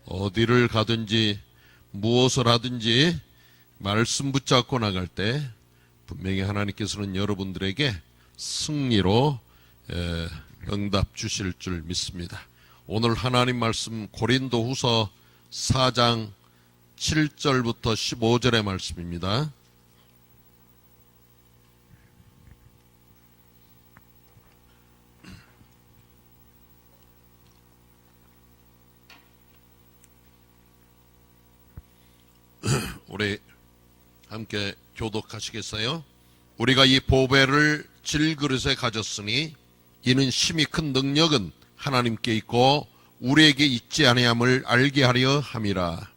어디를 가든지 무엇을 하든지 말씀 붙잡고 나갈 때 분명히 하나님께서는 여러분들에게 승리로 응답 주실 줄 믿습니다. 오늘 하나님 말씀 고린도후서 4장 7절부터 15절의 말씀입니다. 우리 함께 교독하시겠어요? 우리가 이 보배를 질그릇에 가졌으니 이는 심히 큰 능력은 하나님께 있고 우리에게 있지 아니함을 알게 하려 함이라.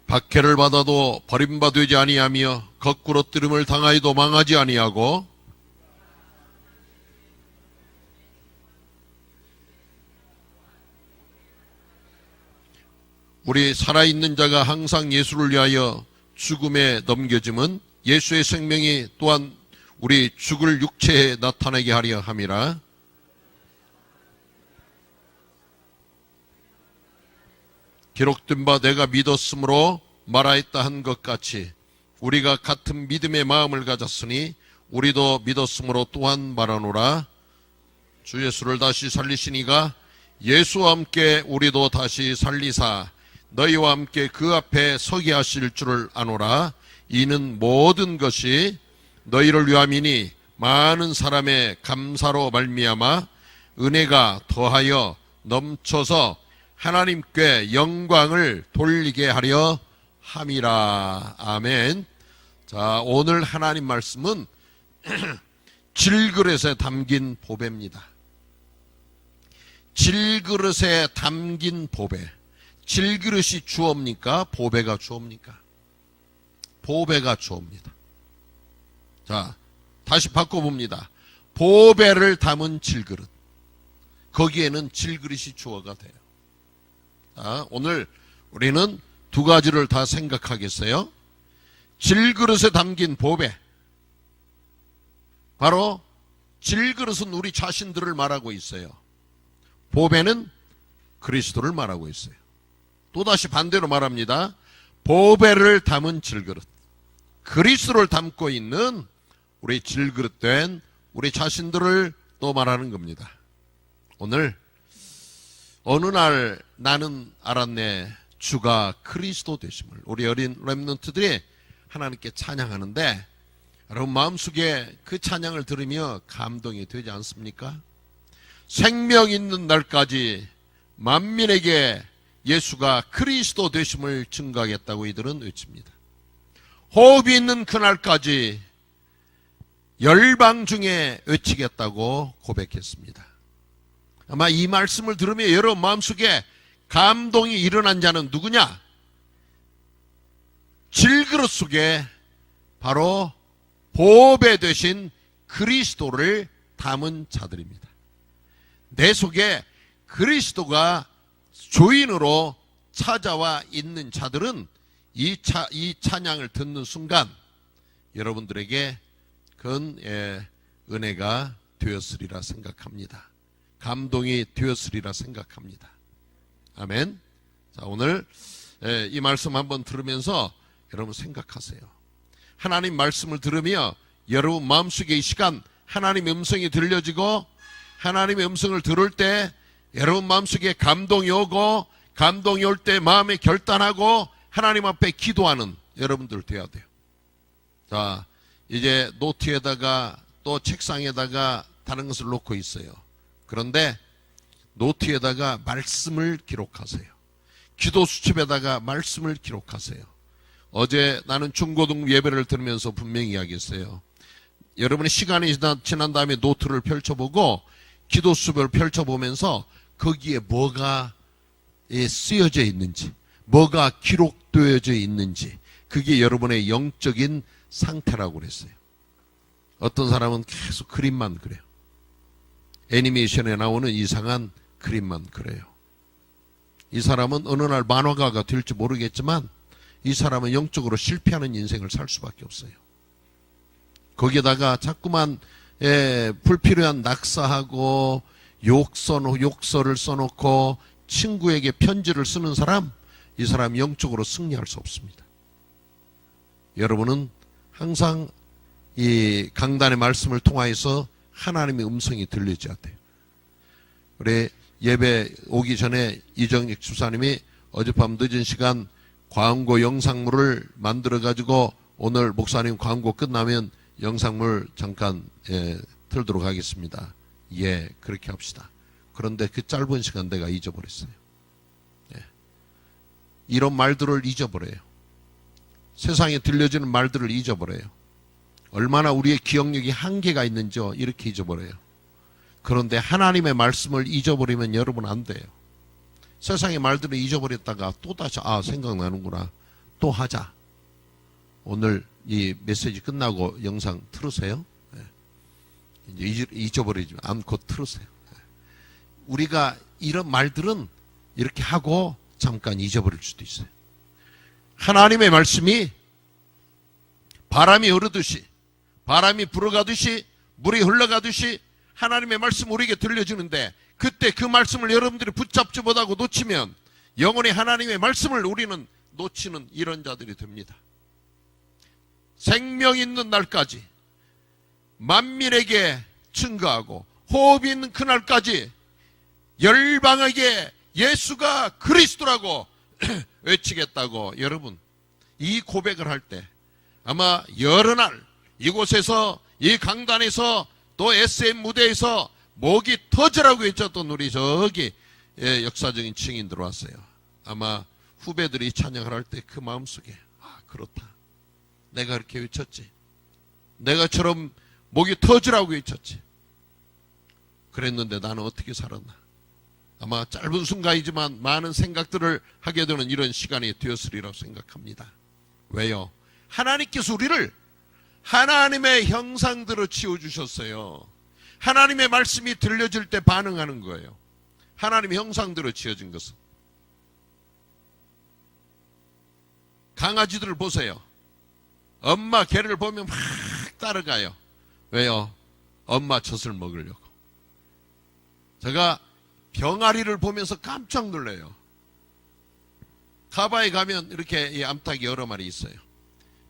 박해를 받아도 버림받지 아니하며 거꾸로 뜨름을 당하여도 망하지 아니하고 우리 살아있는 자가 항상 예수를 위하여 죽음에 넘겨짐은 예수의 생명이 또한 우리 죽을 육체에 나타나게 하려 함이라. 기록된 바 내가 믿었으므로 말하였다 한 것 같이 우리가 같은 믿음의 마음을 가졌으니 우리도 믿었으므로 또한 말하노라. 주 예수를 다시 살리시니가 예수와 함께 우리도 다시 살리사 너희와 함께 그 앞에 서게 하실 줄을 아노라. 이는 모든 것이 너희를 위함이니 많은 사람의 감사로 말미암아 은혜가 더하여 넘쳐서 하나님께 영광을 돌리게 하려 함이라. 아멘. 자, 오늘 하나님 말씀은 질그릇에 담긴 보배입니다. 질그릇에 담긴 보배. 질그릇이 주어입니까? 보배가 주어입니까? 보배가 주어입니다. 자, 다시 바꿔봅니다. 보배를 담은 질그릇. 거기에는 질그릇이 주어가 돼요. 자, 오늘 우리는 두 가지를 다 생각하겠어요. 질그릇에 담긴 보배. 바로 질그릇은 우리 자신들을 말하고 있어요. 보배는 그리스도를 말하고 있어요. 또다시 반대로 말합니다. 보배를 담은 질그릇. 그리스도를 담고 있는 우리 질그릇된 우리 자신들을 또 말하는 겁니다. 오늘 어느 날 나는 알았네 주가 그리스도 되심을. 우리 어린 렘넌트들이 하나님께 찬양하는데 여러분 마음속에 그 찬양을 들으며 감동이 되지 않습니까? 생명 있는 날까지 만민에게 예수가 그리스도 되심을 증거하겠다고 이들은 외칩니다. 호흡이 있는 그날까지 열방 중에 외치겠다고 고백했습니다. 아마 이 말씀을 들으며 여러분 마음속에 감동이 일어난 자는 누구냐? 질그릇 속에 바로 보배 되신 그리스도를 담은 자들입니다. 내 속에 그리스도가 주인으로 찾아와 있는 자들은 이 찬양을 듣는 순간 여러분들에게 큰 은혜가 되었으리라 생각합니다. 감동이 되었으리라 생각합니다. 아멘. 자, 오늘 이 말씀 한번 들으면서 여러분 생각하세요. 하나님 말씀을 들으며 여러분 마음속에 이 시간 하나님의 음성이 들려지고 하나님의 음성을 들을 때 여러분 마음속에 감동이 오고 감동이 올 때 마음에 결단하고 하나님 앞에 기도하는 여러분들 돼야 돼요. 자, 이제 노트에다가 또 책상에다가 다른 것을 놓고 있어요. 그런데 노트에다가 말씀을 기록하세요. 기도 수첩에다가 말씀을 기록하세요. 어제 나는 중고등 예배를 들으면서 분명히 이야기했어요. 여러분이 시간이 지난 다음에 노트를 펼쳐보고 기도 수첩을 펼쳐보면서 거기에 뭐가 쓰여져 있는지, 뭐가 기록되어져 있는지, 그게 여러분의 영적인 상태라고 그랬어요. 어떤 사람은 계속 그림만 그래요. 애니메이션에 나오는 이상한 그림만 그래요. 이 사람은 어느 날 만화가가 될지 모르겠지만 이 사람은 영적으로 실패하는 인생을 살 수밖에 없어요. 거기에다가 자꾸만 불필요한 낙사하고 욕설을 써놓고 친구에게 편지를 쓰는 사람, 이 사람 영적으로 승리할 수 없습니다. 여러분은 항상 이 강단의 말씀을 통하여서 하나님의 음성이 들려져야 돼요. 우리 예배 오기 전에 이정익 집사님이 어젯밤 늦은 시간 광고 영상물을 만들어 가지고 오늘 목사님 광고 끝나면 영상물 잠깐 틀도록 하겠습니다. 예, 그렇게 합시다. 그런데 그 짧은 시간 내가 잊어버렸어요. 이런 말들을 잊어버려요. 세상에 들려지는 말들을 잊어버려요. 얼마나 우리의 기억력이 한계가 있는지요. 이렇게 잊어버려요. 그런데 하나님의 말씀을 잊어버리면 여러분 안 돼요. 세상의 말들을 잊어버렸다가 또다시 생각나는구나. 또 하자. 오늘 이 메시지 끝나고 영상 틀으세요. 이제 잊어버리지 않고 틀으세요. 우리가 이런 말들은 이렇게 하고 잠깐 잊어버릴 수도 있어요. 하나님의 말씀이 바람이 흐르듯이, 바람이 불어가듯이, 물이 흘러가듯이 하나님의 말씀 우리에게 들려주는데, 그때 그 말씀을 여러분들이 붙잡지 못하고 놓치면 영원히 하나님의 말씀을 우리는 놓치는 이런 자들이 됩니다. 생명 있는 날까지 만민에게 증거하고 호흡이 있는 그날까지 열방에게 예수가 그리스도라고 외치겠다고, 여러분 이 고백을 할 때 아마 여러 날 이곳에서, 이 강단에서, 또 SM 무대에서 목이 터져라고 외쳤던 우리 저기 역사적인 증인 들어왔어요. 아마 후배들이 찬양을 할 때 그 마음속에 그렇다, 내가 그렇게 외쳤지, 내가처럼 목이 터지라고 외쳤지, 그랬는데 나는 어떻게 살았나. 아마 짧은 순간이지만 많은 생각들을 하게 되는 이런 시간이 되었으리라고 생각합니다. 왜요? 하나님께서 우리를 하나님의 형상대로 지어주셨어요. 하나님의 말씀이 들려질 때 반응하는 거예요. 하나님의 형상대로 지어진 것은. 강아지들을 보세요. 엄마 개를 보면 막 따라가요. 왜요? 엄마 젖을 먹으려고. 제가 병아리를 보면서 깜짝 놀라요. 카바에 가면 이렇게 이 암탉이 여러 마리 있어요.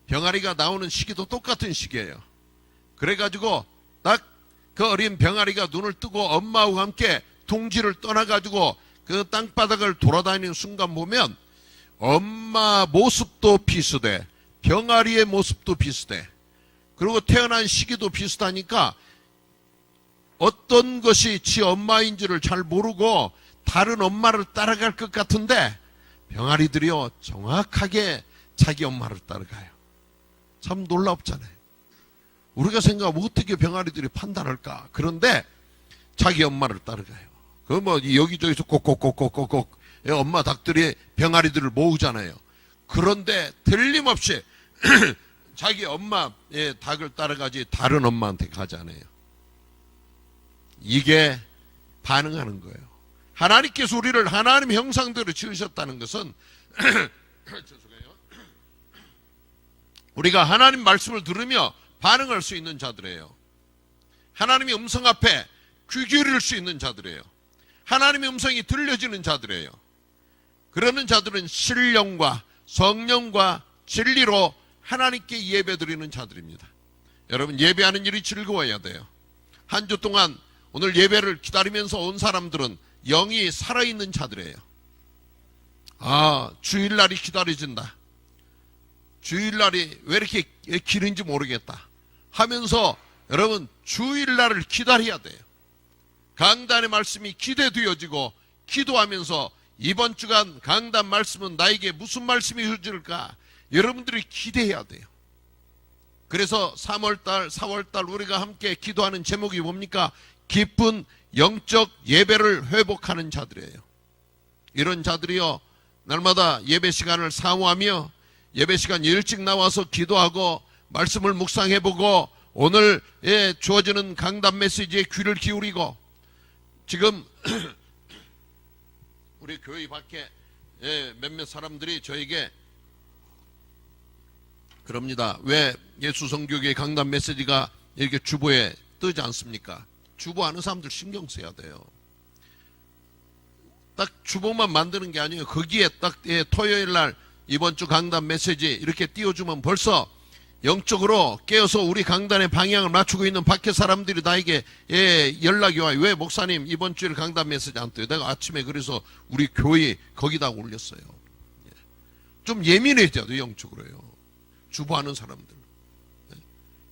병아리가 나오는 시기도 똑같은 시기예요. 그래가지고 딱 그 어린 병아리가 눈을 뜨고 엄마하고 함께 둥지를 떠나가지고 그 땅바닥을 돌아다니는 순간 보면 엄마 모습도 비슷해, 병아리의 모습도 비슷해, 그리고 태어난 시기도 비슷하니까 어떤 것이 지 엄마인지를 잘 모르고 다른 엄마를 따라갈 것 같은데 병아리들이요 정확하게 자기 엄마를 따라가요. 참 놀랍잖아요. 우리가 생각하면 어떻게 병아리들이 판단할까. 그런데 자기 엄마를 따라가요. 그 뭐 여기저기서 꼭꼭꼭꼭꼭 엄마 닭들이 병아리들을 모으잖아요. 그런데 틀림없이 자기 엄마의 닭을 따라가지 다른 엄마한테 가지 않아요. 이게 반응하는 거예요. 하나님께서 우리를 하나님 형상대로 지으셨다는 것은 죄송해요. 우리가 하나님 말씀을 들으며 반응할 수 있는 자들이에요. 하나님의 음성 앞에 귀 기울일 수 있는 자들이에요. 하나님의 음성이 들려지는 자들이에요. 그러는 자들은 신령과 성령과 진리로 하나님께 예배드리는 자들입니다. 여러분, 예배하는 일이 즐거워야 돼요. 한 주 동안 오늘 예배를 기다리면서 온 사람들은 영이 살아있는 자들이에요. 주일날이 기다려진다. 주일날이 왜 이렇게 길은지 모르겠다 하면서 여러분 주일날을 기다려야 돼요. 강단의 말씀이 기대되어지고 기도하면서 이번 주간 강단 말씀은 나에게 무슨 말씀이 흐를까 여러분들이 기대해야 돼요. 그래서 3월달 4월달 우리가 함께 기도하는 제목이 뭡니까? 기쁜 영적 예배를 회복하는 자들이에요. 이런 자들이요 날마다 예배 시간을 사모하며 예배 시간 일찍 나와서 기도하고 말씀을 묵상해보고 오늘 주어지는 강단 메시지에 귀를 기울이고, 지금 우리 교회 밖에 몇몇 사람들이 저에게 그럽니다. 왜 예수성교계 강단 메시지가 이렇게 주보에 뜨지 않습니까? 주보하는 사람들 신경 써야 돼요. 딱 주보만 만드는 게 아니에요. 거기에 딱 토요일 날 이번 주 강단 메시지 이렇게 띄워주면 벌써 영적으로 깨어서 우리 강단의 방향을 맞추고 있는 밖에 사람들이 나에게 연락이 와요. 왜 목사님 이번 주일 강단 메시지 안 떠요? 내가 아침에 그래서 우리 교회 거기다 올렸어요. 좀 예민해져도 영적으로요. 주보하는 사람들.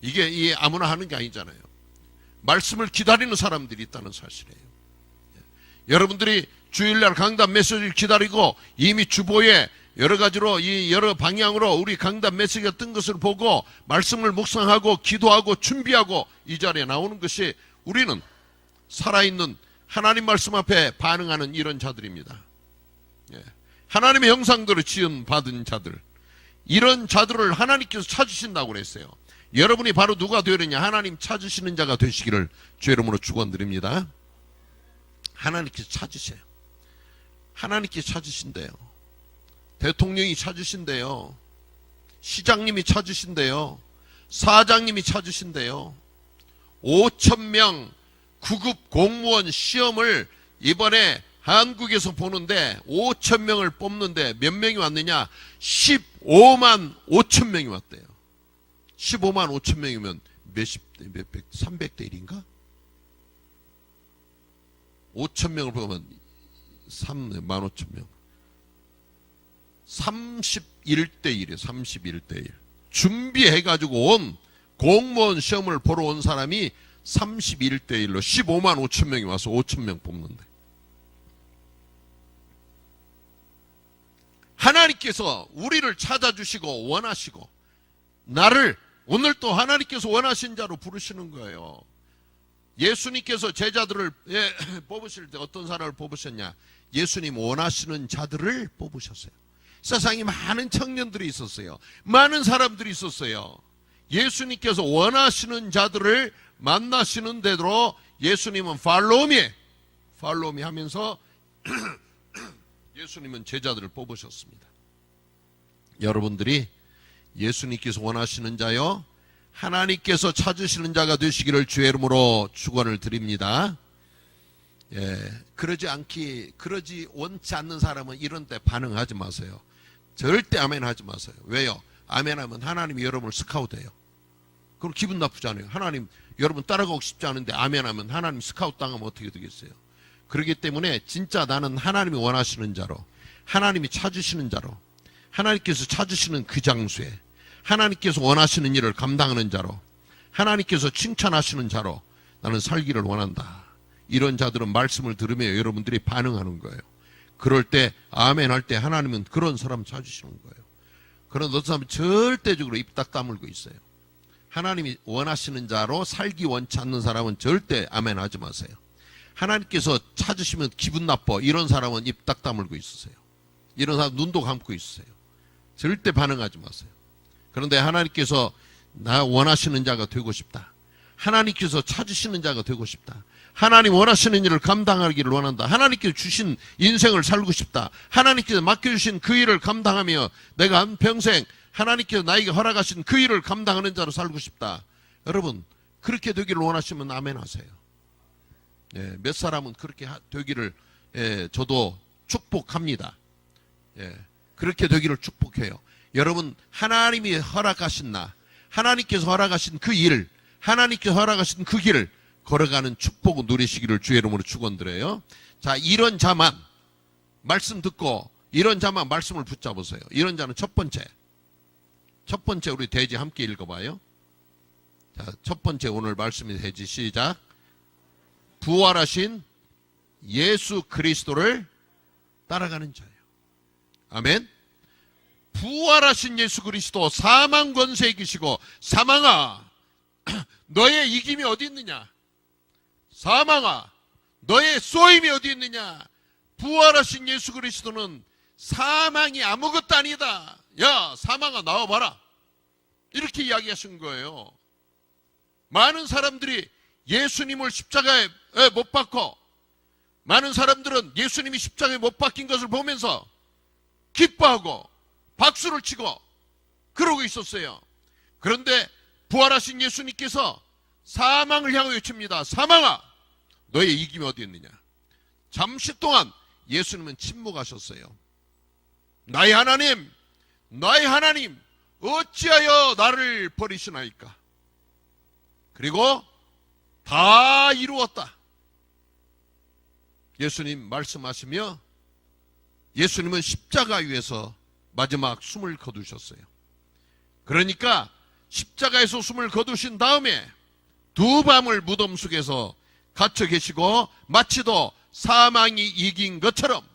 이게 아무나 하는 게 아니잖아요. 말씀을 기다리는 사람들이 있다는 사실이에요. 여러분들이 주일날 강단 메시지를 기다리고 이미 주보에 여러 가지로 이 여러 방향으로 우리 강단 메시지가 뜬 것을 보고 말씀을 묵상하고 기도하고 준비하고 이 자리에 나오는 것이 우리는 살아있는 하나님 말씀 앞에 반응하는 이런 자들입니다. 하나님의 형상대로 지은 받은 자들, 이런 자들을 하나님께서 찾으신다고 그랬어요. 여러분이 바로 누가 되느냐? 하나님 찾으시는 자가 되시기를 주의 이름으로 축원드립니다. 하나님께서 찾으세요. 하나님께서 찾으신대요. 대통령이 찾으신대요. 시장님이 찾으신대요. 사장님이 찾으신대요. 5,000명 9급 공무원 시험을 이번에 한국에서 보는데 5,000명을 뽑는데 몇 명이 왔느냐? 15만 5천 명이 왔대요. 15만 5천 명이면 몇백 300대 1인가? 5천 명을 보면 3만 5천 명. 31대 1이에요. 31대 1. 준비해가지고 온 공무원 시험을 보러 온 사람이 31대 1로 15만 5천 명이 와서 5천 명 뽑는데. 하나님께서 우리를 찾아주시고 원하시고 나를 오늘 또 하나님께서 원하신 자로 부르시는 거예요. 예수님께서 제자들을 뽑으실 때 어떤 사람을 뽑으셨냐? 예수님 원하시는 자들을 뽑으셨어요. 세상에 많은 청년들이 있었어요. 많은 사람들이 있었어요. 예수님께서 원하시는 자들을 만나시는 대로 예수님은 팔로우미 하면서 예수님은 제자들을 뽑으셨습니다. 여러분들이 예수님께서 원하시는 자요, 하나님께서 찾으시는 자가 되시기를 주의 이름으로 축원을 드립니다. 그러지 원치 않는 사람은 이런 때 반응하지 마세요. 절대 아멘 하지 마세요. 왜요? 아멘 하면 하나님이 여러분을 스카우트해요. 그럼 기분 나쁘잖아요. 하나님 여러분 따라가고 싶지 않은데 아멘 하면 하나님 스카우트 당하면 어떻게 되겠어요? 그렇기 때문에 진짜 나는 하나님이 원하시는 자로, 하나님이 찾으시는 자로, 하나님께서 찾으시는 그 장소에 하나님께서 원하시는 일을 감당하는 자로, 하나님께서 칭찬하시는 자로 나는 살기를 원한다. 이런 자들은 말씀을 들으며 여러분들이 반응하는 거예요. 그럴 때 아멘 할 때 하나님은 그런 사람 찾으시는 거예요. 그런 어떤 사람은 절대적으로 입 딱 다물고 있어요. 하나님이 원하시는 자로 살기 원치 않는 사람은 절대 아멘 하지 마세요. 하나님께서 찾으시면 기분 나빠. 이런 사람은 입 딱 다물고 있으세요. 이런 사람 눈도 감고 있으세요. 절대 반응하지 마세요. 그런데 하나님께서 나 원하시는 자가 되고 싶다. 하나님께서 찾으시는 자가 되고 싶다. 하나님 원하시는 일을 감당하기를 원한다. 하나님께서 주신 인생을 살고 싶다. 하나님께서 맡겨주신 그 일을 감당하며 내가 한평생 하나님께서 나에게 허락하신 그 일을 감당하는 자로 살고 싶다. 여러분 그렇게 되기를 원하시면 아멘 하세요. 몇 사람은 그렇게 되기를 저도 축복합니다. 그렇게 되기를 축복해요. 여러분 하나님이 허락하신 나, 하나님께서 허락하신 그 일, 하나님께서 허락하신 그 길을 걸어가는 축복을 누리시기를 주의 이름으로 축원드려요. 자, 이런 자만 말씀 듣고 이런 자만 말씀을 붙잡으세요. 이런 자는 첫 번째 우리 대지 함께 읽어봐요. 자, 첫 번째 오늘 말씀이 대지 시작. 부활하신 예수 그리스도를 따라가는 자예요. 아멘. 부활하신 예수 그리스도, 사망 권세에 이기시고 사망아 너의 이김이 어디 있느냐? 사망아 너의 쏘임이 어디 있느냐? 부활하신 예수 그리스도는 사망이 아무것도 아니다. 야 사망아 나와봐라. 이렇게 이야기하신 거예요. 많은 사람들이 예수님을 십자가에 못 박고, 많은 사람들은 예수님이 십자가에 못 박힌 것을 보면서 기뻐하고 박수를 치고 그러고 있었어요. 그런데 부활하신 예수님께서 사망을 향해 외칩니다. 사망아, 너의 이김이 어디 있느냐. 잠시 동안 예수님은 침묵하셨어요. 나의 하나님, 나의 하나님, 어찌하여 나를 버리시나이까. 그리고 다 이루었다. 예수님 말씀하시며 예수님은 십자가 위에서 마지막 숨을 거두셨어요. 그러니까 십자가에서 숨을 거두신 다음에 두 밤을 무덤 속에서 갇혀 계시고 마치도 사망이 이긴 것처럼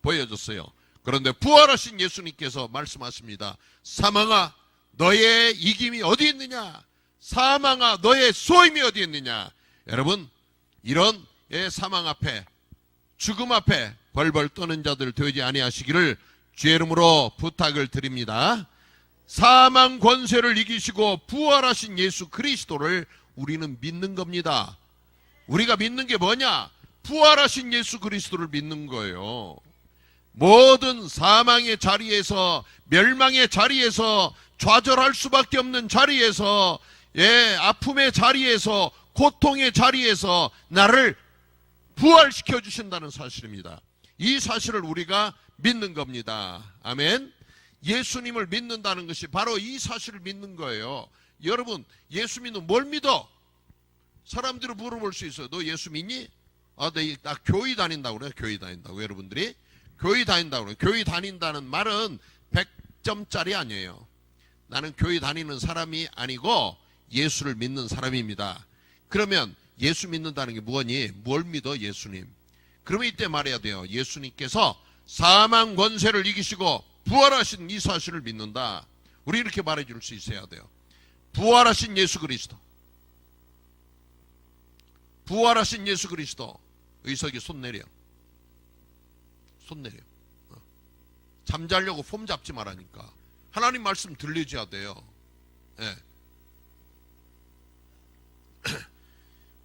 보여졌어요. 그런데 부활하신 예수님께서 말씀하십니다. 사망아, 너의 이김이 어디 있느냐. 사망아, 너의 소임이 어디 있느냐. 여러분, 이런 사망 앞에, 죽음 앞에 벌벌 떠는 자들 되지 아니하시기를 주의 이름으로 부탁을 드립니다. 사망 권세를 이기시고 부활하신 예수 그리스도를 우리는 믿는 겁니다. 우리가 믿는 게 뭐냐? 부활하신 예수 그리스도를 믿는 거예요. 모든 사망의 자리에서, 멸망의 자리에서, 좌절할 수밖에 없는 자리에서, 아픔의 자리에서, 고통의 자리에서 나를 부활시켜 주신다는 사실입니다. 이 사실을 우리가 믿는 겁니다. 아멘. 예수님을 믿는다는 것이 바로 이 사실을 믿는 거예요. 여러분, 예수 믿는 뭘 믿어? 사람들이 물어볼 수 있어요. 너 예수 믿니? 나 교회 다닌다고 그래요. 교회 다닌다고. 여러분들이 교회 다닌다고 그래요. 교회 다닌다는 말은 100점짜리 아니에요. 나는 교회 다니는 사람이 아니고 예수를 믿는 사람입니다. 그러면 예수 믿는다는 게 뭐니? 뭘 믿어? 예수님. 그러면 이때 말해야 돼요. 예수님께서 사망 권세를 이기시고 부활하신 이 사실을 믿는다. 우리 이렇게 말해줄 수 있어야 돼요. 부활하신 예수 그리스도. 부활하신 예수 그리스도. 의석이 손 내려. 손 내려. 잠자려고 폼 잡지 말라니까. 하나님 말씀 들려줘야 돼요. 네.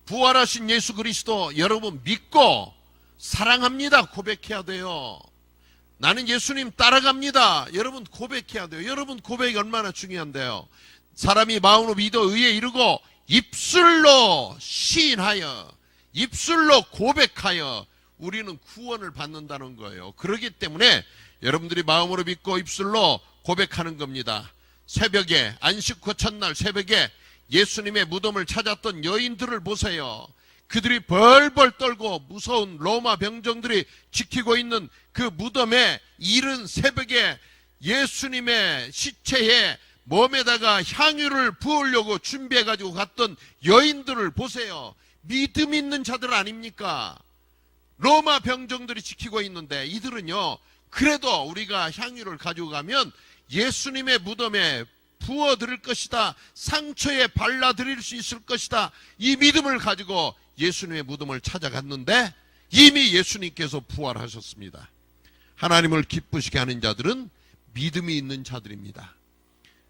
부활하신 예수 그리스도 여러분 믿고 사랑합니다. 고백해야 돼요. 나는 예수님 따라갑니다. 여러분 고백해야 돼요. 여러분 고백이 얼마나 중요한데요. 사람이 마음으로 믿어 의에 이르고 입술로 시인하여, 입술로 고백하여 우리는 구원을 받는다는 거예요. 그렇기 때문에 여러분들이 마음으로 믿고 입술로 고백하는 겁니다. 새벽에, 안식 후 첫날 새벽에 예수님의 무덤을 찾았던 여인들을 보세요. 그들이 벌벌 떨고 무서운 로마 병정들이 지키고 있는 그 무덤에 이른 새벽에 예수님의 시체에 몸에다가 향유를 부으려고 준비해가지고 갔던 여인들을 보세요. 믿음 있는 자들 아닙니까? 로마 병정들이 지키고 있는데 이들은요, 그래도 우리가 향유를 가지고 가면 예수님의 무덤에 부어드릴 것이다, 상처에 발라드릴 수 있을 것이다, 이 믿음을 가지고 예수님의 무덤을 찾아갔는데 이미 예수님께서 부활하셨습니다. 하나님을 기쁘시게 하는 자들은 믿음이 있는 자들입니다.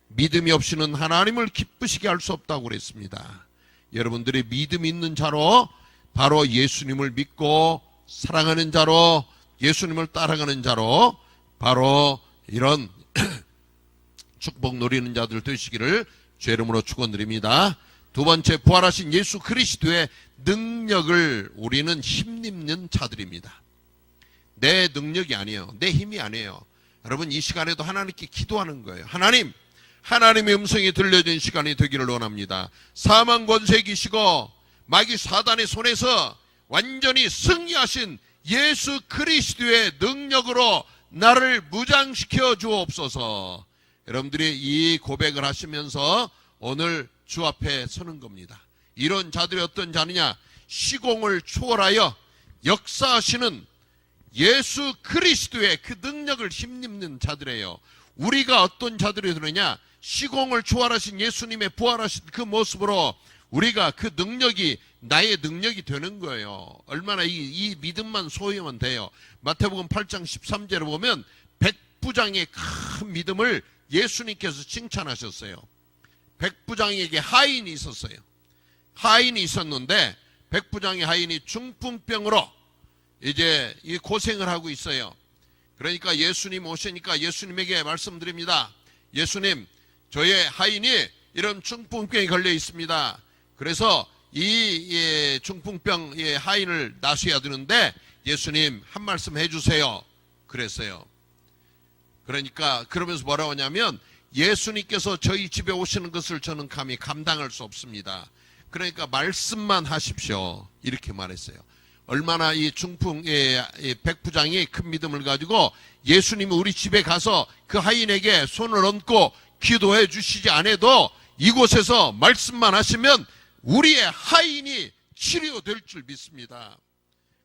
믿음이 없이는 하나님을 기쁘시게 할 수 없다고 그랬습니다. 여러분들이 믿음이 있는 자로, 바로 예수님을 믿고 사랑하는 자로, 예수님을 따라가는 자로 바로 이런 축복 누리는 자들 되시기를 주의 이름으로 축원드립니다. 두 번째, 부활하신 예수 그리스도의 능력을 우리는 힘입는 자들입니다. 내 능력이 아니에요. 내 힘이 아니에요. 여러분, 이 시간에도 하나님께 기도하는 거예요. 하나님, 하나님의 음성이 들려진 시간이 되기를 원합니다. 사망 권세 이기시고 마귀 사단의 손에서 완전히 승리하신 예수 그리스도의 능력으로 나를 무장시켜 주옵소서. 여러분들이 이 고백을 하시면서 오늘 주 앞에 서는 겁니다. 이런 자들이 어떤 자느냐? 시공을 초월하여 역사하시는 예수 그리스도의 그 능력을 힘입는 자들이에요. 우리가 어떤 자들이 되느냐? 시공을 초월하신 예수님의 부활하신 그 모습으로 우리가 그 능력이 나의 능력이 되는 거예요. 얼마나 이 믿음만 소유하면 돼요. 마태복음 8장 13절에 보면 백부장의 큰 믿음을 예수님께서 칭찬하셨어요. 백부장에게 하인이 있었어요. 하인이 있었는데 백부장의 하인이 중풍병으로 이제 이 고생을 하고 있어요. 그러니까 예수님 오시니까 예수님에게 말씀드립니다. 예수님, 저의 하인이 이런 중풍병에 걸려 있습니다. 그래서 이 중풍병 하인을 나서야 되는데 예수님 한 말씀 해주세요 그랬어요. 그러니까 그러면서 뭐라고 하냐면 예수님께서 저희 집에 오시는 것을 저는 감히 감당할 수 없습니다. 그러니까 말씀만 하십시오 이렇게 말했어요. 얼마나 이 중풍 백부장이 큰 믿음을 가지고 예수님이 우리 집에 가서 그 하인에게 손을 얹고 기도해 주시지 않아도 이곳에서 말씀만 하시면 우리의 하인이 치료될 줄 믿습니다.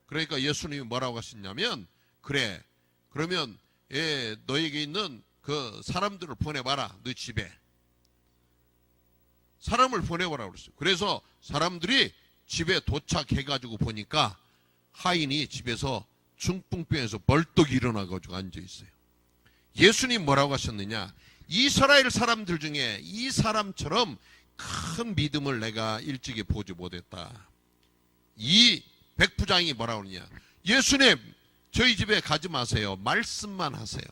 그러니까 예수님이 뭐라고 하셨냐면 그래 그러면 너에게 있는 그 사람들을 보내봐라. 너 집에 사람을 보내봐라 그랬어요. 그래서 사람들이 집에 도착해가지고 보니까 하인이 집에서 중풍병에서 벌떡 일어나가지고 앉아있어요. 예수님 뭐라고 하셨느냐, 이스라엘 사람들 중에 이 사람처럼 큰 믿음을 내가 일찍이 보지 못했다. 이 백부장이 뭐라고 하느냐, 예수님 저희 집에 가지 마세요. 말씀만 하세요.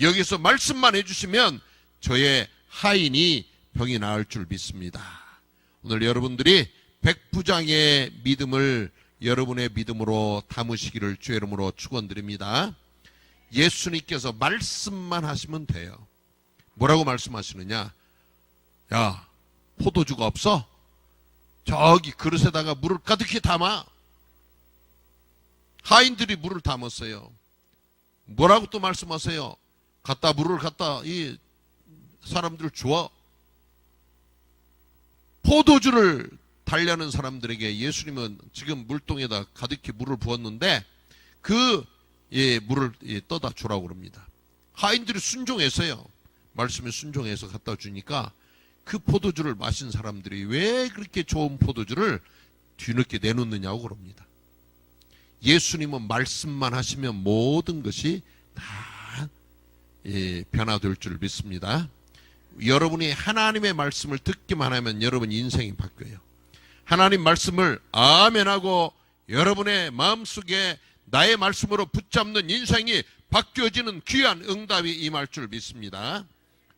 여기서 말씀만 해주시면 저의 하인이 병이 나을 줄 믿습니다. 오늘 여러분들이 백부장의 믿음을 여러분의 믿음으로 담으시기를 주의 이름으로 축원드립니다. 예수님께서 말씀만 하시면 돼요. 뭐라고 말씀하시느냐, 야 포도주가 없어? 저기 그릇에다가 물을 가득히 담아. 하인들이 물을 담았어요. 뭐라고 또 말씀하세요? 갖다 물을 갖다 이 사람들 주어. 포도주를 달려는 사람들에게 예수님은 지금 물통에다 가득히 물을 부었는데 그 물을 떠다 주라고 그럽니다. 하인들이 순종했어요. 말씀에 순종해서 갖다 주니까 그 포도주를 마신 사람들이 왜 그렇게 좋은 포도주를 뒤늦게 내놓느냐고 그럽니다. 예수님은 말씀만 하시면 모든 것이 다 변화될 줄 믿습니다. 여러분이 하나님의 말씀을 듣기만 하면 여러분 인생이 바뀌어요. 하나님 말씀을 아멘하고 여러분의 마음속에 나의 말씀으로 붙잡는 인생이 바뀌어지는 귀한 응답이 임할 줄 믿습니다.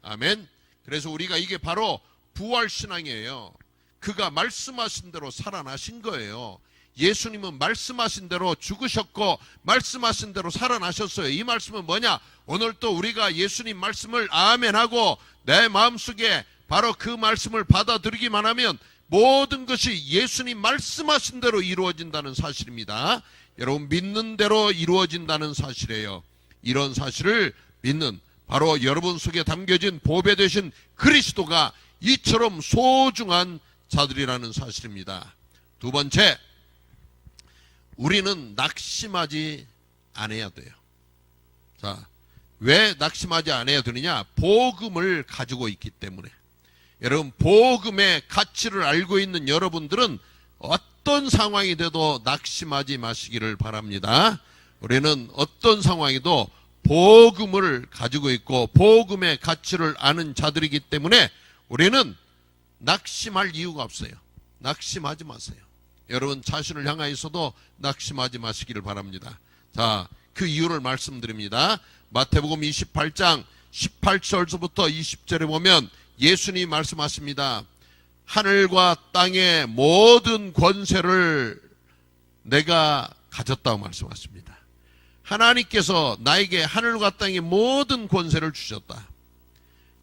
아멘. 그래서 우리가 이게 바로 부활신앙이에요. 그가 말씀하신 대로 살아나신 거예요. 예수님은 말씀하신 대로 죽으셨고 말씀하신 대로 살아나셨어요. 이 말씀은 뭐냐? 오늘 또 우리가 예수님 말씀을 아멘하고 내 마음속에 바로 그 말씀을 받아들이기만 하면 모든 것이 예수님 말씀하신 대로 이루어진다는 사실입니다. 여러분 믿는 대로 이루어진다는 사실이에요. 이런 사실을 믿는 바로 여러분 속에 담겨진 보배 되신 그리스도가 이처럼 소중한 자들이라는 사실입니다. 두 번째, 우리는 낙심하지 않아야 돼요. 자, 왜 낙심하지 않아야 되느냐? 복음을 가지고 있기 때문에. 여러분, 복음의 가치를 알고 있는 여러분들은 어떤 상황이 돼도 낙심하지 마시기를 바랍니다. 우리는 어떤 상황에도 복음을 가지고 있고 복음의 가치를 아는 자들이기 때문에 우리는 낙심할 이유가 없어요. 낙심하지 마세요. 여러분 자신을 향하여서도 낙심하지 마시기를 바랍니다. 자, 그 이유를 말씀드립니다. 마태복음 28장 18절부터 20절에 보면 예수님이 말씀하십니다. 하늘과 땅의 모든 권세를 내가 가졌다고 말씀하십니다. 하나님께서 나에게 하늘과 땅의 모든 권세를 주셨다.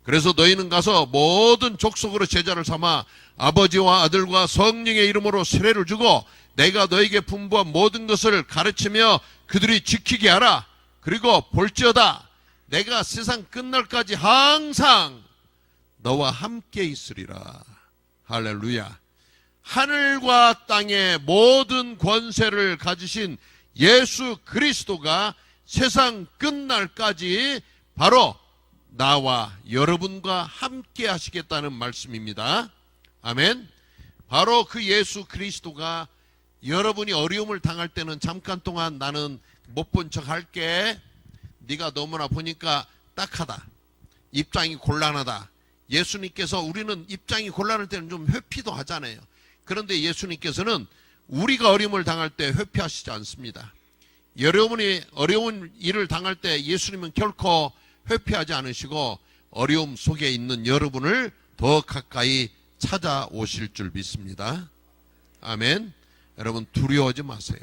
그래서 너희는 가서 모든 족속으로 제자를 삼아 아버지와 아들과 성령의 이름으로 세례를 주고 내가 너에게 분부한 모든 것을 가르치며 그들이 지키게 하라. 그리고 볼지어다 내가 세상 끝날까지 항상 너와 함께 있으리라. 할렐루야. 하늘과 땅의 모든 권세를 가지신 예수 그리스도가 세상 끝날까지 바로 나와 여러분과 함께 하시겠다는 말씀입니다. 아멘. 바로 그 예수 그리스도가 여러분이 어려움을 당할 때는 잠깐 동안 나는 못 본 척 할게. 네가 너무나 보니까 딱하다. 입장이 곤란하다. 예수님께서 우리는 입장이 곤란할 때는 좀 회피도 하잖아요. 그런데 예수님께서는 우리가 어려움을 당할 때 회피하시지 않습니다. 여러분이 어려운 일을 당할 때 예수님은 결코 회피하지 않으시고 어려움 속에 있는 여러분을 더 가까이 찾아오실 줄 믿습니다. 아멘. 여러분 두려워하지 마세요.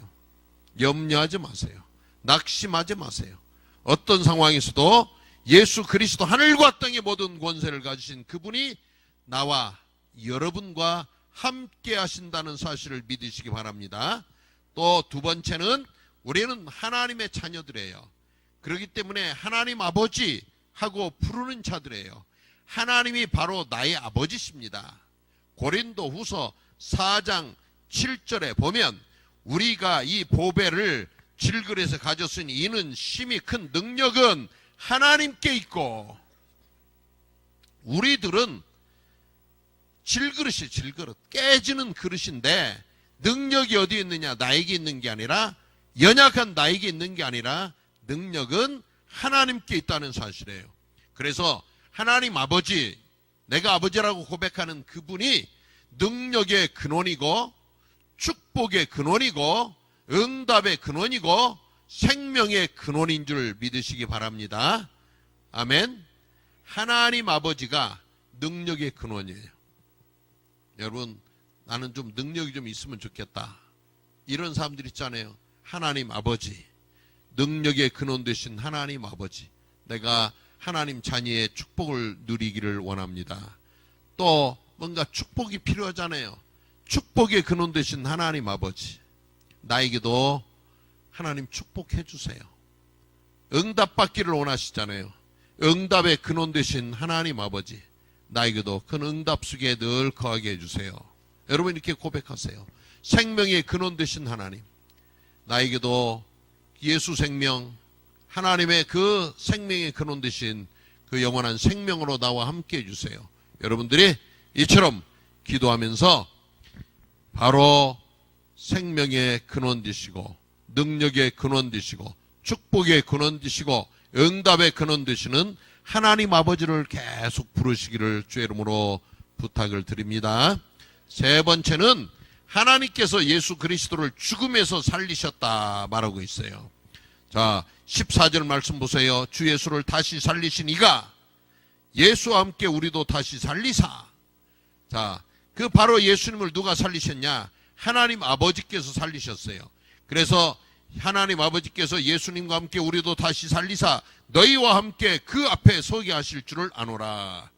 염려하지 마세요. 낙심하지 마세요. 어떤 상황에서도 예수 그리스도 하늘과 땅의 모든 권세를 가지신 그분이 나와 여러분과 함께 하신다는 사실을 믿으시기 바랍니다. 또 두 번째는 우리는 하나님의 자녀들이에요. 그렇기 때문에 하나님 아버지 하고 부르는 자들이에요. 하나님이 바로 나의 아버지십니다. 고린도 후서 4장 7절에 보면 우리가 이 보배를 질그릇에 가졌으니 이는 심히 큰 능력은 하나님께 있고, 우리들은 질그릇이 질그릇 깨지는 그릇인데 능력이 어디에 있느냐? 나에게 있는 게 아니라, 연약한 나에게 있는 게 아니라 능력은 하나님께 있다는 사실이에요. 그래서 하나님 아버지, 내가 아버지라고 고백하는 그분이 능력의 근원이고 축복의 근원이고 응답의 근원이고 생명의 근원인 줄 믿으시기 바랍니다. 아멘. 하나님 아버지가 능력의 근원이에요. 여러분, 나는 좀 능력이 좀 있으면 좋겠다, 이런 사람들 있잖아요. 하나님 아버지, 능력의 근원 되신 하나님 아버지, 내가 하나님 자녀의 축복을 누리기를 원합니다. 또 뭔가 축복이 필요하잖아요. 축복의 근원 되신 하나님 아버지, 나에게도 하나님 축복해 주세요. 응답받기를 원하시잖아요. 응답의 근원 되신 하나님 아버지, 나에게도 그 응답 속에 늘 거하게 해주세요. 여러분 이렇게 고백하세요. 생명의 근원 되신 하나님, 나에게도 예수 생명, 하나님의 그 생명의 근원 되신 그 영원한 생명으로 나와 함께 해주세요. 여러분들이 이처럼 기도하면서 바로 생명의 근원 되시고 능력의 근원 되시고 축복의 근원 되시고 응답의 근원 되시는 하나님 아버지를 계속 부르시기를 주의 이름으로 부탁을 드립니다. 세 번째는 하나님께서 예수 그리스도를 죽음에서 살리셨다 말하고 있어요. 자, 14절 말씀 보세요. 주 예수를 다시 살리신 이가 예수와 함께 우리도 다시 살리사. 자, 그 바로 예수님을 누가 살리셨냐? 하나님 아버지께서 살리셨어요. 그래서 하나님 아버지께서 예수님과 함께 우리도 다시 살리사 너희와 함께 그 앞에 서게 하실 줄을 아노라.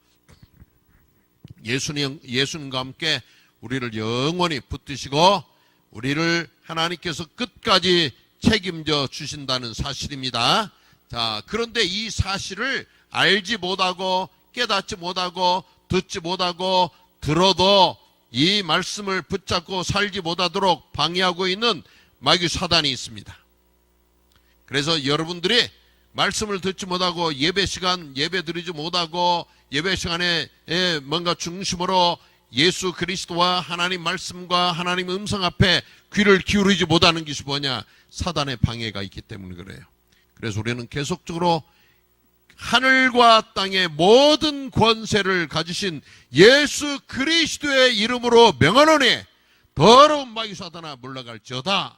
예수님과 함께 우리를 영원히 붙드시고 우리를 하나님께서 끝까지 책임져 주신다는 사실입니다. 자, 그런데 이 사실을 알지 못하고 깨닫지 못하고 듣지 못하고 들어도 이 말씀을 붙잡고 살지 못하도록 방해하고 있는 마귀 사단이 있습니다. 그래서 여러분들이 말씀을 듣지 못하고 예배 시간 예배 드리지 못하고 예배 시간에 뭔가 중심으로 예수 그리스도와 하나님 말씀과 하나님 음성 앞에 귀를 기울이지 못하는 것이 뭐냐? 사단의 방해가 있기 때문에 그래요. 그래서 우리는 계속적으로 하늘과 땅의 모든 권세를 가지신 예수 그리스도의 이름으로 명하노니 더러운 마귀 사단아 물러갈지어다.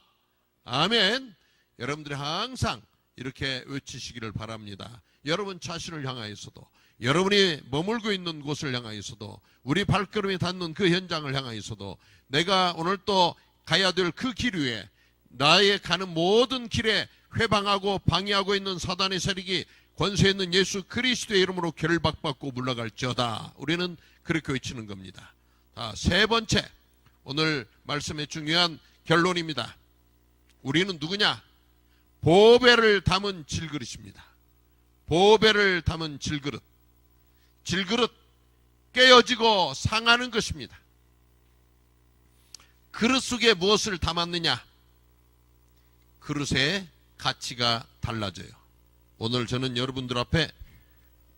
아멘. 여러분들이 항상 이렇게 외치시기를 바랍니다. 여러분 자신을 향하여서도, 여러분이 머물고 있는 곳을 향하여서도, 우리 발걸음이 닿는 그 현장을 향하여서도, 내가 오늘 또 가야 될 그 길 위에 나의 가는 모든 길에 회방하고 방해하고 있는 사단의 세력이 권세 있는 예수 그리스도의 이름으로 결박받고 물러갈지어다. 우리는 그렇게 외치는 겁니다. 세 번째, 오늘 말씀의 중요한 결론입니다. 우리는 누구냐? 보배를 담은 질그릇입니다. 보배를 담은 질그릇. 질그릇 깨어지고 상하는 것입니다. 그릇 속에 무엇을 담았느냐? 그릇의 가치가 달라져요. 오늘 저는 여러분들 앞에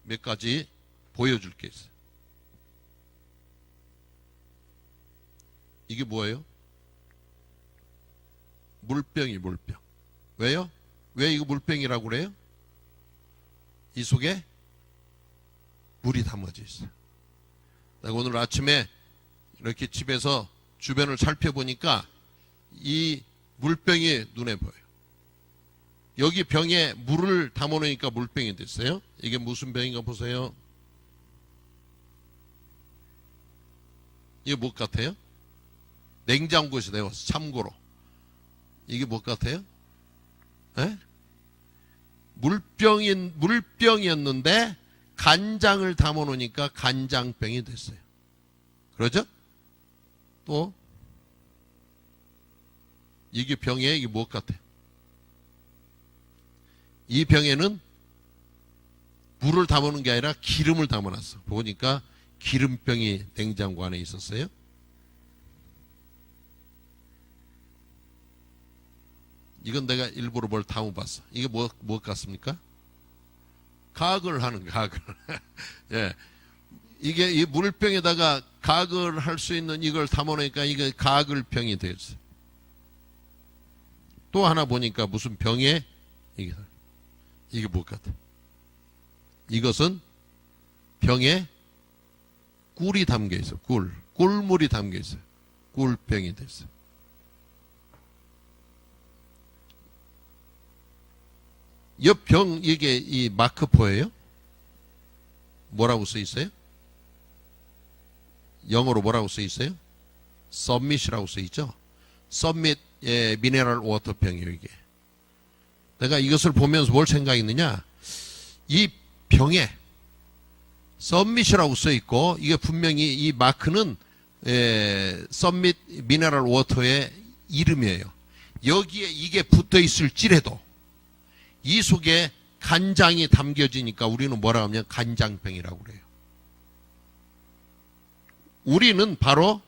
몇 가지 보여줄 게 있어요. 이게 뭐예요? 물병이 물병. 왜요? 왜 이거 물병이라고 그래요? 이 속에 물이 담아져 있어요. 내가 오늘 아침에 이렇게 집에서 주변을 살펴보니까 이 물병이 눈에 보여요. 여기 병에 물을 담아놓으니까 물병이 됐어요. 이게 무슨 병인가 보세요. 이게 뭐 같아요? 냉장고에서 내왔어. 참고로. 이게 뭐 같아요? 에? 물병이었는데 간장을 담아놓으니까 간장병이 됐어요. 그러죠? 또 이게 병에 이게 무엇 같아요? 이 병에는 물을 담아놓은 게 아니라 기름을 담아놨어. 보니까 기름병이 냉장고 안에 있었어요. 이건 내가 일부러 뭘 담아봤어. 이게 무엇 같습니까? 가글 하는 가글. 예. 이게 이 물병에다가 가글 할 수 있는 이걸 담아놓으니까 이게 가글병이 되었어요. 또 하나 보니까 무슨 병에 이게 무엇 같아? 이것은 병에 꿀이 담겨 있어. 꿀물이 담겨 있어요. 꿀병이 됐어요. 옆 병 이게 이 마크포예요? 뭐라고 써 있어요? 영어로 뭐라고 써 있어요? 서밋이라고 써 있죠? 서밋 미네랄 워터 병이에요, 이게. 내가 이것을 보면서 뭘 생각했느냐? 이 병에 서밋이라고 써 있고 이게 분명히 이 마크는 서밋 미네랄 워터의 이름이에요. 여기에 이게 붙어 있을지라도 이 속에 간장이 담겨지니까 우리는 뭐라고 하면 간장병이라고 그래요. 우리는 바로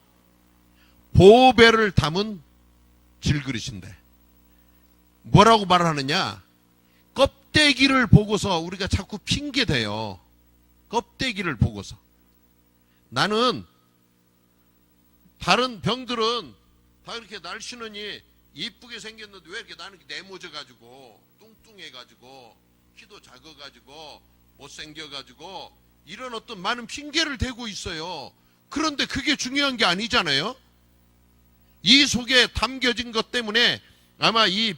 보배를 담은 질그릇인데 뭐라고 말하느냐? 껍데기를 보고서 우리가 자꾸 핑계대요. 껍데기를 보고서. 나는 다른 병들은 다 이렇게 날씬하니 이쁘게 생겼는데 왜 이렇게 나는 네모져가지고 뚱뚱해가지고 키도 작아가지고 못생겨가지고 이런 어떤 많은 핑계를 대고 있어요. 그런데 그게 중요한 게 아니잖아요. 이 속에 담겨진 것 때문에 아마 이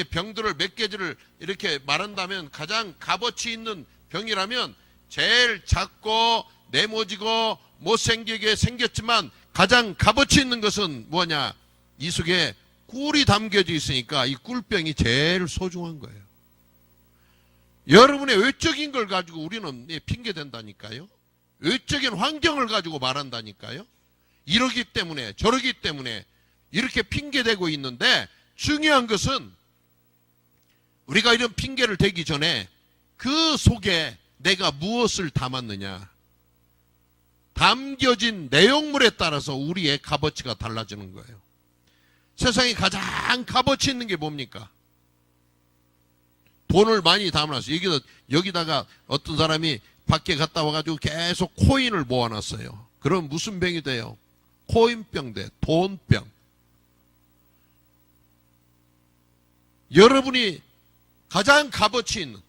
병들을 몇 가지를 이렇게 말한다면 가장 값어치 있는 병이라면 제일 작고 네모지고 못생기게 생겼지만 가장 값어치 있는 것은 뭐냐? 이 속에 꿀이 담겨져 있으니까 이 꿀병이 제일 소중한 거예요. 여러분의 외적인 걸 가지고 우리는 핑계댄다니까요. 외적인 환경을 가지고 말한다니까요. 이러기 때문에 저러기 때문에 이렇게 핑계대고 있는데 중요한 것은 우리가 이런 핑계를 대기 전에 그 속에 내가 무엇을 담았느냐. 담겨진 내용물에 따라서 우리의 값어치가 달라지는 거예요. 세상에 가장 값어치 있는 게 뭡니까? 돈을 많이 담아놨어요. 여기다가 어떤 사람이 밖에 갔다 와가지고 계속 코인을 모아놨어요. 그럼 무슨 병이 돼요? 코인병 돼. 돈병. 여러분이 가장 값어치 있는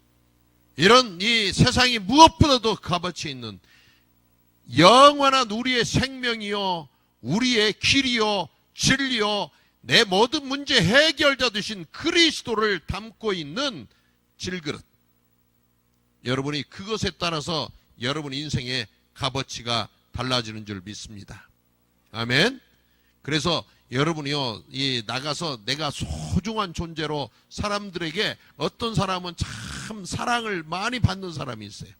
이런 이 세상이 무엇보다도 값어치 있는 영원한 우리의 생명이요 우리의 길이요 진리요 내 모든 문제 해결자 되신 그리스도를 담고 있는 질그릇. 여러분이 그것에 따라서 여러분 인생의 값어치가 달라지는 줄 믿습니다. 아멘. 그래서 여러분이요, 나가서 내가 소중한 존재로 사람들에게 어떤 사람은 참 사랑을 많이 받는 사람이 있어요.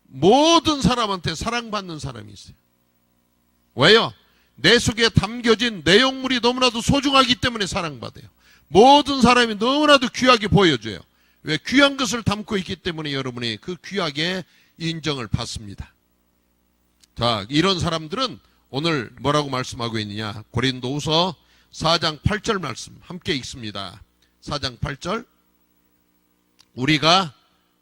모든 사람한테 사랑받는 사람이 있어요. 왜요? 내 속에 담겨진 내용물이 너무나도 소중하기 때문에 사랑받아요. 모든 사람이 너무나도 귀하게 보여줘요. 왜? 귀한 것을 담고 있기 때문에 여러분이 그 귀하게 인정을 받습니다. 자, 이런 사람들은 오늘 뭐라고 말씀하고 있느냐? 고린도후서 4장 8절 말씀 함께 읽습니다. 4장 8절. 우리가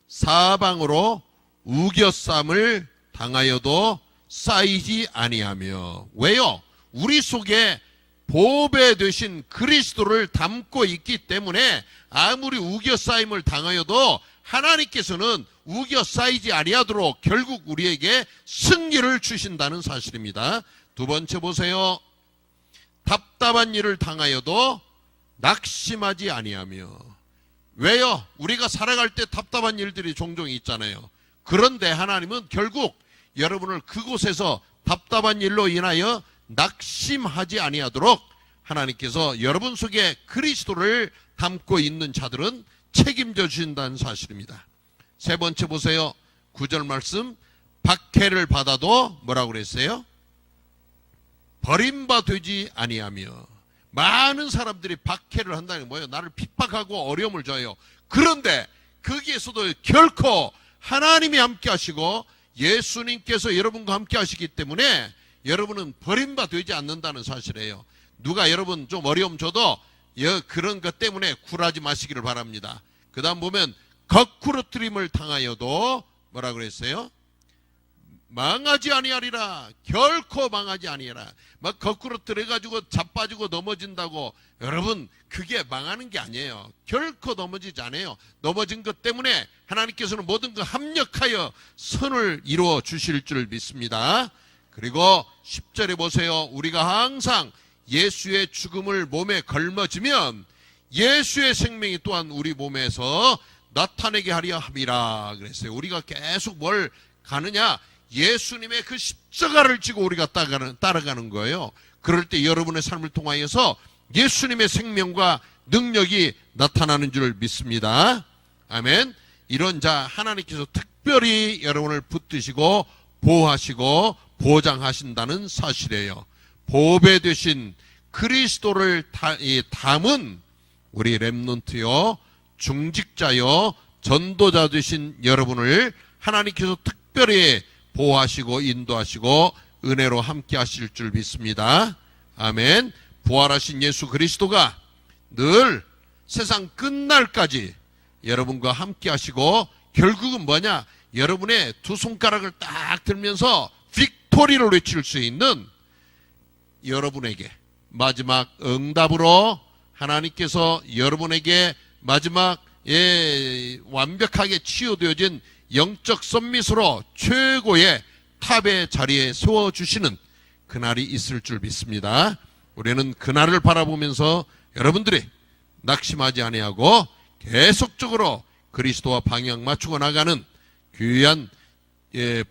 사방으로 우겨쌈을 당하여도 쌓이지 아니하며. 왜요? 우리 속에 보배 되신 그리스도를 담고 있기 때문에 아무리 우겨싸임을 당하여도 하나님께서는 우겨싸이지 아니하도록 결국 우리에게 승리를 주신다는 사실입니다. 두 번째 보세요. 답답한 일을 당하여도 낙심하지 아니하며. 왜요? 우리가 살아갈 때 답답한 일들이 종종 있잖아요. 그런데 하나님은 결국 여러분을 그곳에서 답답한 일로 인하여 낙심하지 아니하도록 하나님께서 여러분 속에 그리스도를 담고 있는 자들은 책임져 주신다는 사실입니다. 세 번째 보세요. 9절 말씀. 박해를 받아도 뭐라고 그랬어요? 버림받지 아니하며. 많은 사람들이 박해를 한다는 게 뭐예요? 나를 핍박하고 어려움을 줘요. 그런데 거기에서도 결코 하나님이 함께 하시고 예수님께서 여러분과 함께 하시기 때문에 여러분은 버림받지 않는다는 사실이에요. 누가 여러분 좀 어려움 줘도 그런 것 때문에 굴하지 마시기를 바랍니다. 그 다음 보면 거꾸로뜨림을 당하여도 뭐라 그랬어요? 망하지 아니하리라. 결코 망하지 아니하라. 막 거꾸로 들어가지고 자빠지고 넘어진다고 여러분 그게 망하는 게 아니에요. 결코 넘어지지 않아요. 넘어진 것 때문에 하나님께서는 모든 것 합력하여 선을 이루어 주실 줄 믿습니다. 그리고 10절에 보세요. 우리가 항상 예수의 죽음을 몸에 걸머지면 예수의 생명이 또한 우리 몸에서 나타내게 하려 함이라 그랬어요. 우리가 계속 뭘 가느냐? 예수님의 그 십자가를 지고 우리가 따라가는 거예요. 그럴 때 여러분의 삶을 통하여서 예수님의 생명과 능력이 나타나는 줄 믿습니다. 아멘. 이런 자 하나님께서 특별히 여러분을 붙드시고 보호하시고 보장하신다는 사실이에요. 보배 되신 그리스도를 담은 우리 렘넌트요, 중직자요, 전도자 되신 여러분을 하나님께서 특별히 보호하시고 인도하시고 은혜로 함께 하실 줄 믿습니다. 아멘. 부활하신 예수 그리스도가 늘 세상 끝날까지 여러분과 함께 하시고 결국은 뭐냐? 여러분의 두 손가락을 딱 들면서 빅토리를 외칠 수 있는 여러분에게 마지막 응답으로 하나님께서 여러분에게 마지막 완벽하게 치유되어진 영적 썸밋으로 최고의 탑의 자리에 세워주시는 그날이 있을 줄 믿습니다. 우리는 그날을 바라보면서 여러분들이 낙심하지 아니하고 계속적으로 그리스도와 방향 맞추고 나가는 귀한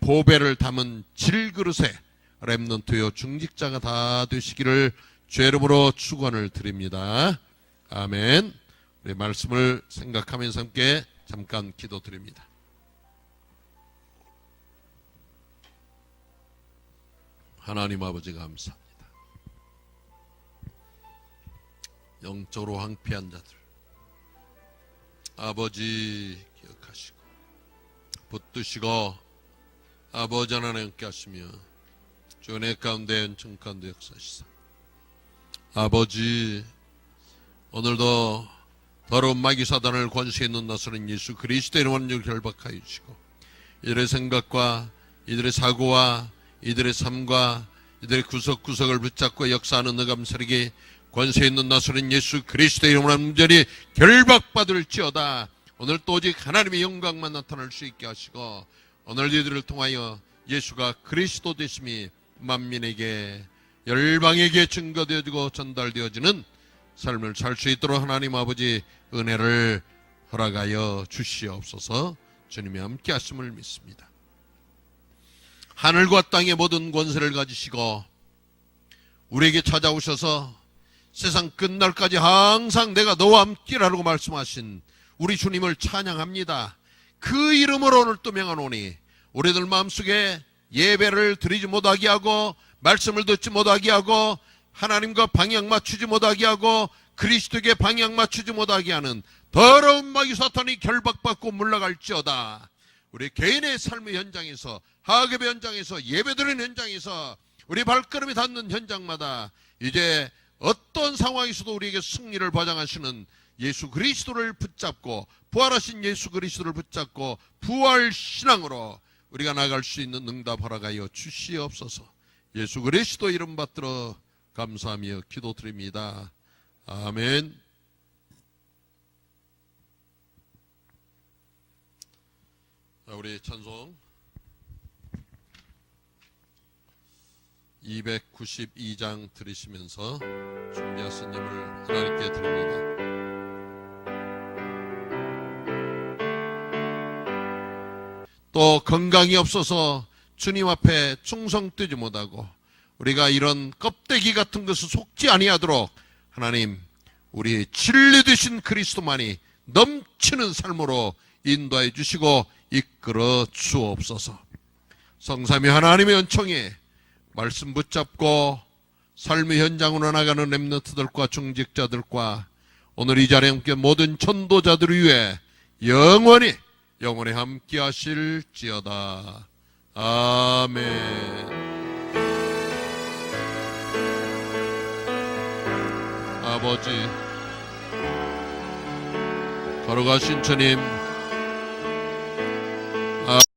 보배를 담은 질그릇에 렘넌트요 중직자가 다 되시기를 주의 이름으로 축원을 드립니다. 아멘. 우리 말씀을 생각하면서 함께 잠깐 기도드립니다. 하나님 아버지 감사합니다. 영적으로 황폐한 자들 아버지 기억하시고 붙드시고 아버지 하나님 함께 하시며 주 은혜 가운데 은총 가운데 역사하시사 아버지 오늘도 더러운 마귀 사단을 권세 있는 나서는 예수 그리스도의 원력을 결박하여 주시고 이들의 생각과 이들의 사고와 이들의 삶과 이들의 구석구석을 붙잡고 역사하는 너감스럽게 권세 있는 나서는 예수 그리스도의 이름으로 완전히 결박받을지어다. 오늘 또 오직 하나님의 영광만 나타날 수 있게 하시고 오늘 이들을 통하여 예수가 그리스도 되심이 만민에게 열방에게 증거되어지고 전달되어지는 삶을 살 수 있도록 하나님 아버지 은혜를 허락하여 주시옵소서. 주님이 함께 하심을 믿습니다. 하늘과 땅의 모든 권세를 가지시고 우리에게 찾아오셔서 세상 끝날까지 항상 내가 너와 함께라고 말씀하신 우리 주님을 찬양합니다. 그 이름으로 오늘 또 명하노니 우리들 마음속에 예배를 드리지 못하게 하고 말씀을 듣지 못하게 하고 하나님과 방향 맞추지 못하게 하고 그리스도에게 방향 맞추지 못하게 하는 더러운 마귀 사탄이 결박받고 물러갈지어다. 우리 개인의 삶의 현장에서 학업의 현장에서 예배드리는 현장에서 우리 발걸음이 닿는 현장마다 이제 어떤 상황에서도 우리에게 승리를 보장하시는 예수 그리스도를 붙잡고 부활하신 예수 그리스도를 붙잡고 부활신앙으로 우리가 나갈 수 있는 응답 허락하여 주시옵소서. 예수 그리스도 이름 받들어 감사하며 기도드립니다. 아멘. 우리 찬송 292장 들으시면서 준비하신 힘을 하나님께 드립니다. 또 건강이 없어서 주님 앞에 충성되지 못하고 우리가 이런 껍데기 같은 것을 속지 아니하도록 하나님, 우리 진리 되신 그리스도만이 넘치는 삶으로 인도해 주시고 이끌어 주옵소서. 성삼위 하나님의 은총이 말씀 붙잡고 삶의 현장으로 나가는 렘넌트들과 중직자들과 오늘 이 자리에 함께 모든 전도자들을 위해 영원히 함께 하실지어다. 아멘. 아버지, 걸어가신 주님,